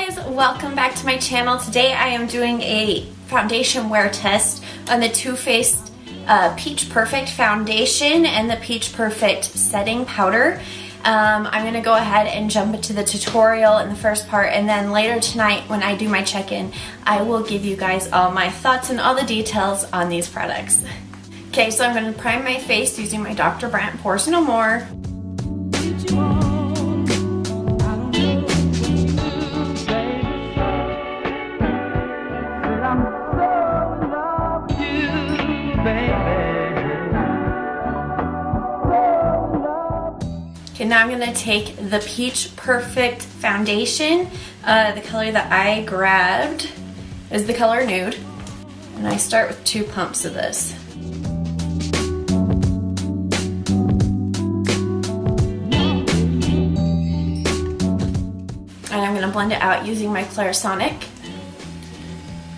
guys, welcome back to my channel. Today I am doing a foundation wear test on the Too Faced Peach Perfect foundation and the Peach Perfect setting powder. I'm going to go ahead and jump into the tutorial in the first part, and then later tonight when I do my check-in, I will give you guys all my thoughts and all the details on these products. Okay, so I'm going to prime my face using my Dr. Brandt Pores No More. Okay, now I'm going to take the Peach Perfect foundation. The color that I grabbed is the color Nude. And I start with 2 pumps of this. And I'm going to blend it out using my Clarisonic.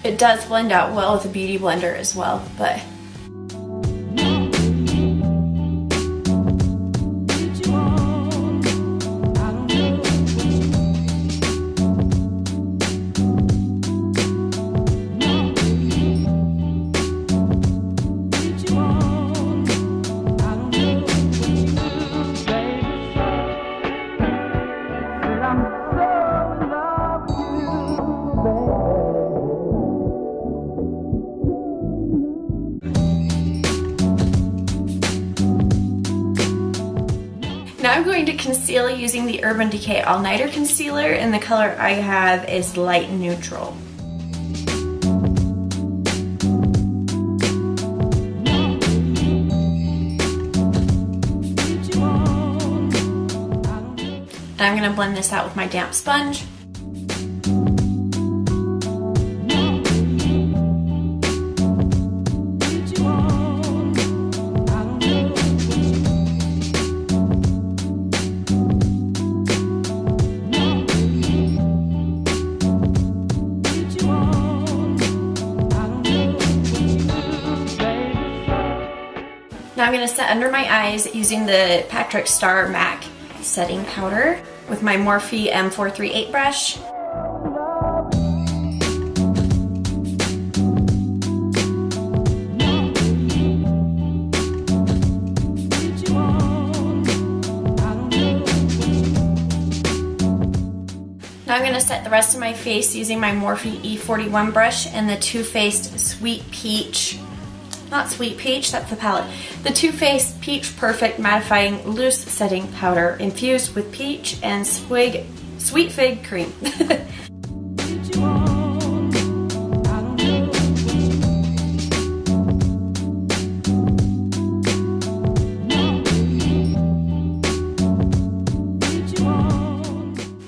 It does blend out well with a beauty blender as well, but now I'm going to conceal using the Urban Decay All Nighter Concealer, and the color I have is Light Neutral. And I'm going to blend this out with my damp sponge. Now I'm going to set under my eyes using the Patrick Star MAC setting powder with my Morphe M438 brush. Now I'm going to set the rest of my face using my Morphe E41 brush and the Too Faced Sweet Peach. Not Sweet Peach, that's the palette. The Too Faced Peach Perfect Mattifying Loose Setting Powder infused with peach and sweet fig cream.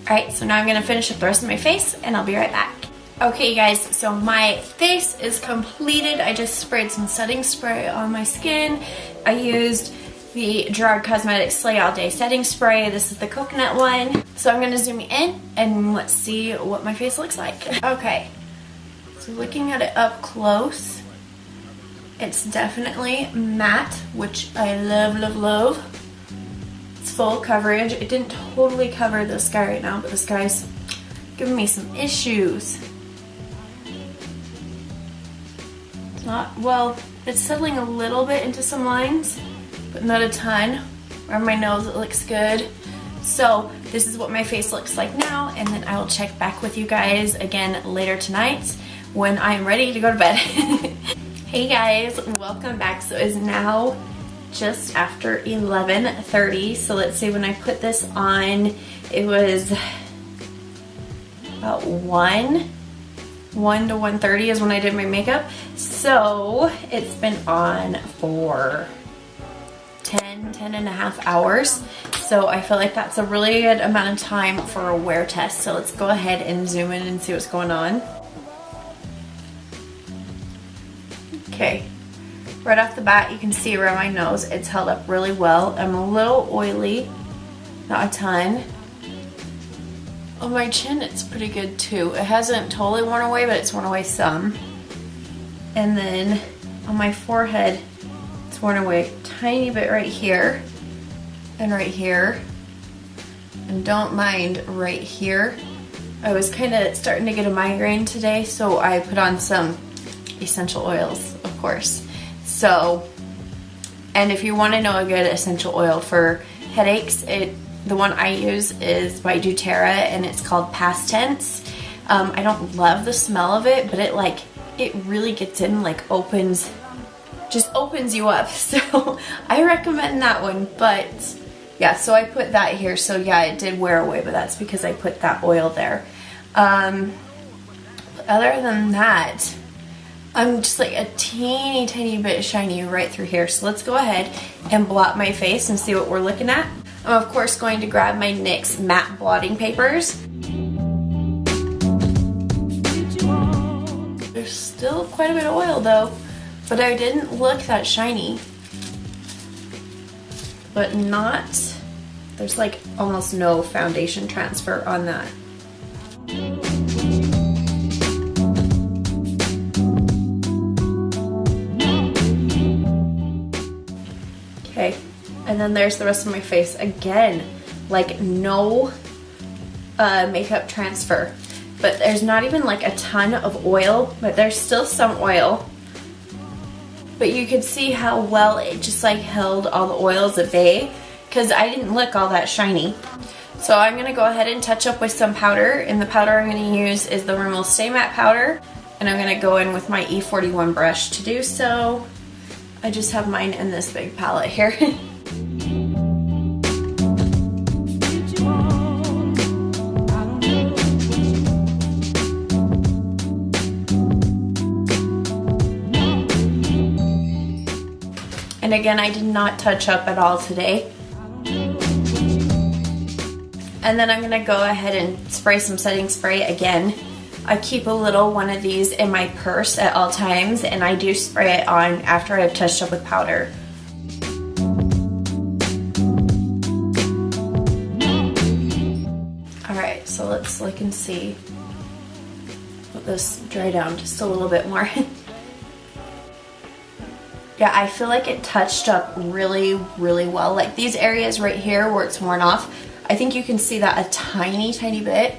Alright, so now I'm going to finish up the rest of my face and I'll be right back. Okay guys, so my face is completed. I just sprayed some setting spray on my skin. I used the Gerard Cosmetics Slay All Day setting spray. This is the coconut one. So I'm going to zoom in and let's see what my face looks like. Okay, so looking at it up close, it's definitely matte, which I love, love, love. It's full coverage. It didn't totally cover this guy right now, but this guy's giving me some issues. Well, it's settling a little bit into some lines, but not a ton. Around my nose it looks good. So this is what my face looks like now, and then I will check back with you guys again later tonight when I'm ready to go to bed. Hey guys, welcome back. So it's now just after 11:30. So let's see, when I put this on, it was about 1 to 1:30 is when I did my makeup. So it's been on for 10 and a half hours. So I feel like that's a really good amount of time for a wear test. So let's go ahead and zoom in and see what's going on. Okay, right off the bat you can see around my nose it's held up really well. I'm a little oily, not a ton. On my chin it's pretty good too. It hasn't totally worn away, but it's worn away some. And then on my forehead it's worn away a tiny bit right here and right here. And don't mind right here. I was kind of starting to get a migraine today, so I put on some essential oils, of course. So, and if you want to know a good essential oil for headaches, the one I use is by doTERRA, and it's called Past Tense. I don't love the smell of it, but it really gets in, like just opens you up. So I recommend that one. But yeah, so I put that here. So yeah, it did wear away, but that's because I put that oil there. Other than that, I'm just like a tiny bit shiny right through here. So let's go ahead and blot my face and see what we're looking at. I'm of course going to grab my NYX matte blotting papers. There's still quite a bit of oil though, but I didn't look that shiny. But there's like almost no foundation transfer on that. Okay, and then there's the rest of my face. Again, like no makeup transfer. But there's not even like a ton of oil, but there's still some oil. But you could see how well it just like held all the oils at bay, because I didn't look all that shiny. So I'm going to go ahead and touch up with some powder, and the powder I'm going to use is the Rimmel Stay Matte powder, and I'm going to go in with my E41 brush to do so. I just have mine in this big palette here. And again, I did not touch up at all today. And then I'm gonna go ahead and spray some setting spray again. I keep a little one of these in my purse at all times, and I do spray it on after I've touched up with powder. Alright, so let's look and see. Let this dry down just a little bit more. Yeah, I feel like it touched up really well. Like these areas right here where it's worn off, I think you can see that a tiny bit.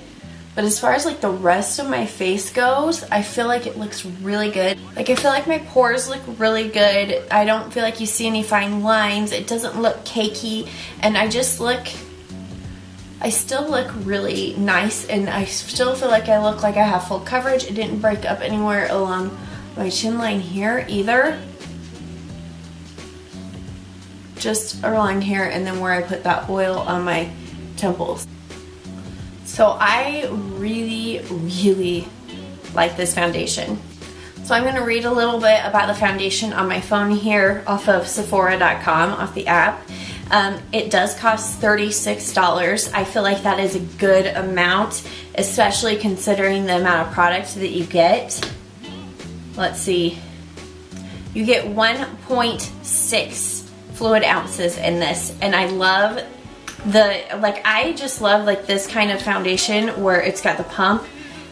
But as far as like the rest of my face goes, I feel like it looks really good. Like I feel like my pores look really good. I don't feel like you see any fine lines. It doesn't look cakey. And I still look really nice, and I still feel like I look like I have full coverage. It didn't break up anywhere along my chin line here either. Just along here, and then where I put that oil on my temples. So I really like this foundation. So I'm going to read a little bit about the foundation on my phone here off of Sephora.com, off the app. It does cost $36. I feel like that is a good amount, especially considering the amount of product that you get. Let's see. You get 1.6 fluid ounces in this, and I love I just love like this kind of foundation where it's got the pump.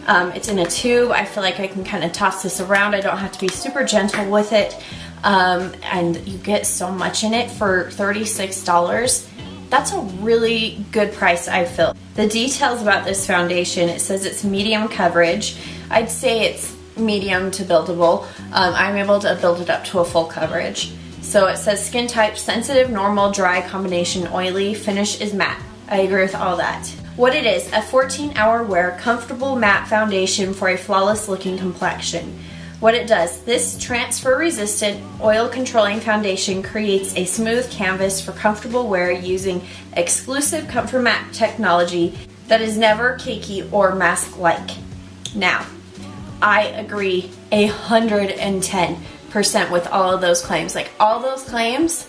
It's in a tube. I feel like I can kind of toss this around. I don't have to be super gentle with it, and you get so much in it for $36. That's a really good price, I feel. The details about this foundation, it says it's medium coverage. I'd say it's medium to buildable. I'm able to build it up to a full coverage. So it says skin type, sensitive, normal, dry, combination, oily, finish is matte. I agree with all that. What it is, a 14-hour wear, comfortable matte foundation for a flawless looking complexion. What it does, this transfer resistant, oil controlling foundation creates a smooth canvas for comfortable wear using exclusive Comfort Matte technology that is never cakey or mask-like. Now, I agree 110% with all of those claims. Like all those claims,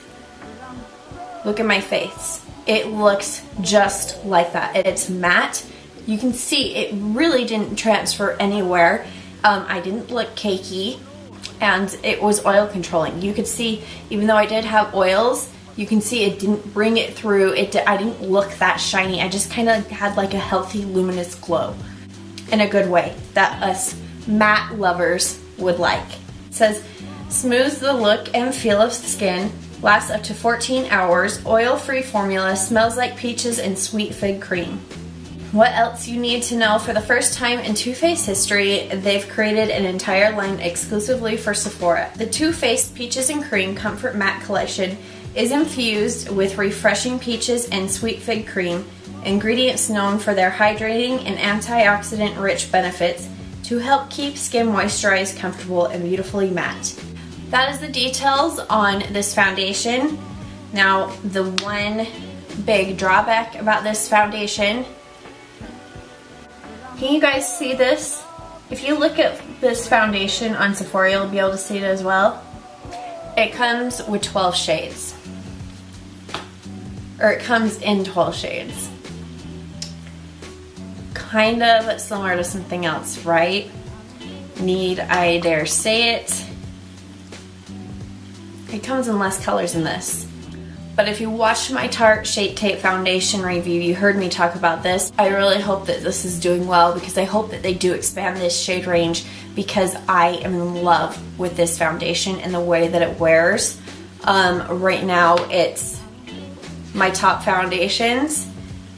look at my face. It looks just like that. It's matte. You can see it really didn't transfer anywhere. I didn't look cakey, and it was oil controlling. You could see, even though I did have oils, you can see it didn't bring it through. I didn't look that shiny. I just kind of had like a healthy luminous glow in a good way that us matte lovers would like. It says, smooths the look and feel of skin, lasts up to 14 hours, oil-free formula, smells like peaches and sweet fig cream. What else you need to know: for the first time in Too Faced history, they've created an entire line exclusively for Sephora. The Too Faced Peaches and Cream Comfort Matte Collection is infused with refreshing peaches and sweet fig cream, ingredients known for their hydrating and antioxidant-rich benefits to help keep skin moisturized, comfortable, and beautifully matte. That is the details on this foundation. Now, the one big drawback about this foundation, can you guys see this? If you look at this foundation on Sephora, you'll be able to see it as well. It comes with 12 shades. Or it comes in 12 shades. Kind of similar to something else, right? Need I dare say it? It comes in less colors than this. But if you watched my Tarte Shape Tape Foundation review, you heard me talk about this. I really hope that this is doing well, because I hope that they do expand this shade range, because I am in love with this foundation and the way that it wears. Right now it's my top foundations.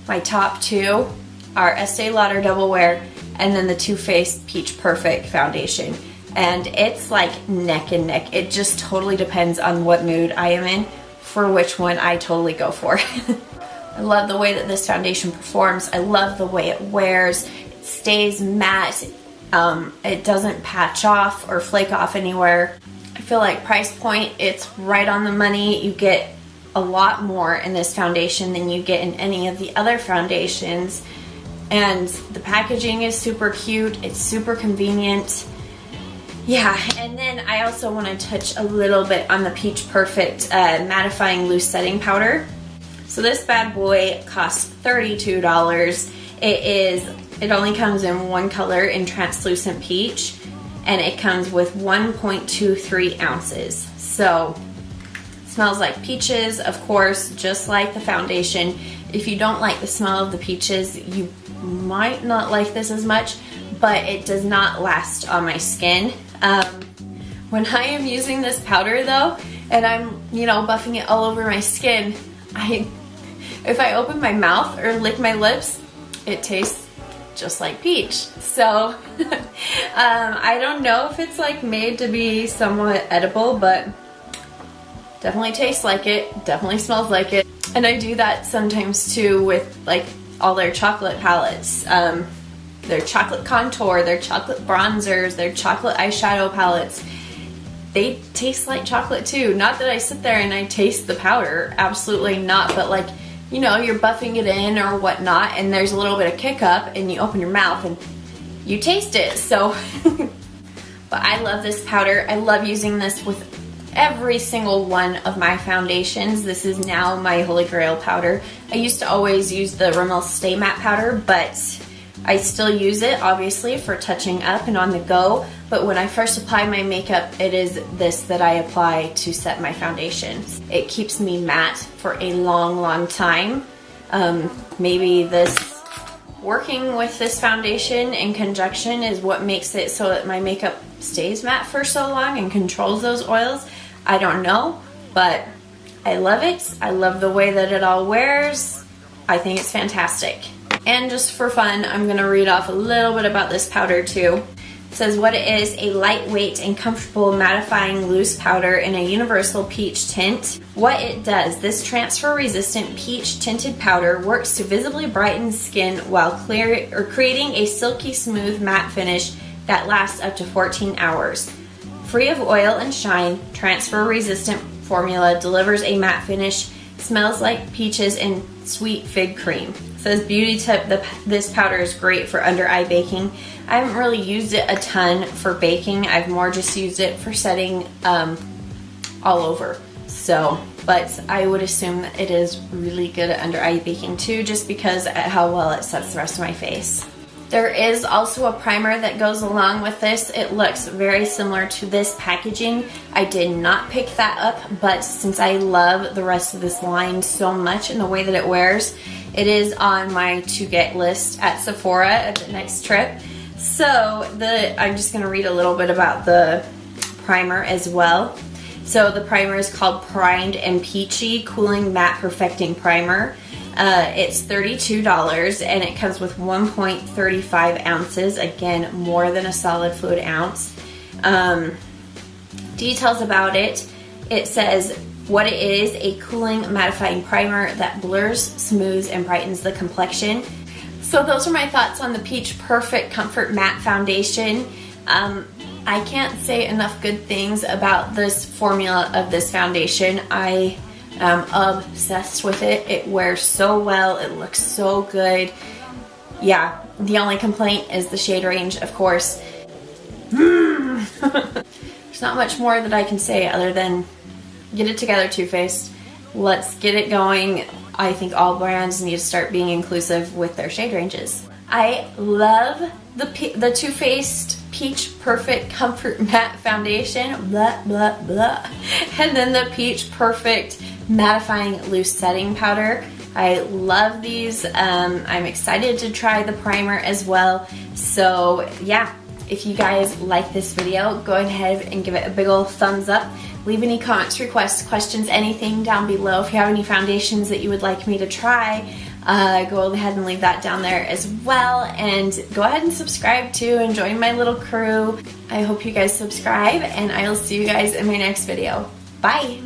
My top two are Estee Lauder Double Wear and then the Too Faced Peach Perfect Foundation. And it's like neck and neck. It just totally depends on what mood I am in for which one I totally go for. I love the way that this foundation performs. I love the way it wears. It stays matte. It doesn't patch off or flake off anywhere. I feel like price point, it's right on the money. You get a lot more in this foundation than you get in any of the other foundations. And the packaging is super cute. It's super convenient. Yeah, and then I also want to touch a little bit on the Peach Perfect mattifying loose setting powder. So this bad boy costs $32. It only comes in one color, in translucent peach, and it comes with 1.23 ounces. So it smells like peaches, of course, just like the foundation. If you don't like the smell of the peaches, you might not like this as much, but it does not last on my skin. When I am using this powder though, and I'm, buffing it all over my skin, if I open my mouth or lick my lips, it tastes just like peach. So I don't know if it's like made to be somewhat edible, but definitely tastes like it, definitely smells like it. And I do that sometimes too with like all their chocolate palettes. Their chocolate contour, their chocolate bronzers, their chocolate eyeshadow palettes. They taste like chocolate too. Not that I sit there and I taste the powder, absolutely not, but like, you're buffing it in or whatnot, and there's a little bit of kick up, and you open your mouth and you taste it. So, but I love this powder. I love using this with every single one of my foundations. This is now my holy grail powder. I used to always use the Rimmel Stay Matte powder, but I still use it, obviously, for touching up and on the go, but when I first apply my makeup, it is this that I apply to set my foundation. It keeps me matte for a long, long time. Maybe working with this foundation in conjunction is what makes it so that my makeup stays matte for so long and controls those oils. I don't know, but I love it. I love the way that it all wears. I think it's fantastic. And just for fun, I'm going to read off a little bit about this powder too. It says what it is: a lightweight and comfortable mattifying loose powder in a universal peach tint. What it does: this transfer resistant peach tinted powder works to visibly brighten skin while creating a silky smooth matte finish that lasts up to 14 hours. Free of oil and shine, transfer resistant formula delivers a matte finish, smells like peaches and sweet fig cream. It says beauty tip: this powder is great for under eye baking. I haven't really used it a ton for baking. I've more just used it for setting all over. So, but I would assume that it is really good at under eye baking too, just because of how well it sets the rest of my face. There is also a primer that goes along with this. It looks very similar to this packaging. I did not pick that up, but since I love the rest of this line so much and the way that it wears, it is on my to get list at Sephora at the next trip. So I'm just going to read a little bit about the primer as well. So the primer is called Primed and Peachy Cooling Matte Perfecting Primer. It's $32 and it comes with 1.35 ounces. Again, more than a solid fluid ounce. Details about it. It says what it is: a cooling mattifying primer that blurs, smooths, and brightens the complexion. So those are my thoughts on the Peach Perfect Comfort Matte Foundation. I can't say enough good things about this formula of this foundation. I am obsessed with it. It wears so well. It looks so good. Yeah, the only complaint is the shade range, of course. There's not much more that I can say other than get it together, Too Faced. Let's get it going. I think all brands need to start being inclusive with their shade ranges. I love the Too Faced Peach Perfect Comfort Matte Foundation, blah, blah, blah. And then the Peach Perfect Mattifying Loose Setting Powder. I love these. I'm excited to try the primer as well. So yeah, if you guys like this video, go ahead and give it a big ol' thumbs up. Leave any comments, requests, questions, anything down below. If you have any foundations that you would like me to try, go ahead and leave that down there as well. And go ahead and subscribe too and join my little crew. I hope you guys subscribe, and I will see you guys in my next video. Bye!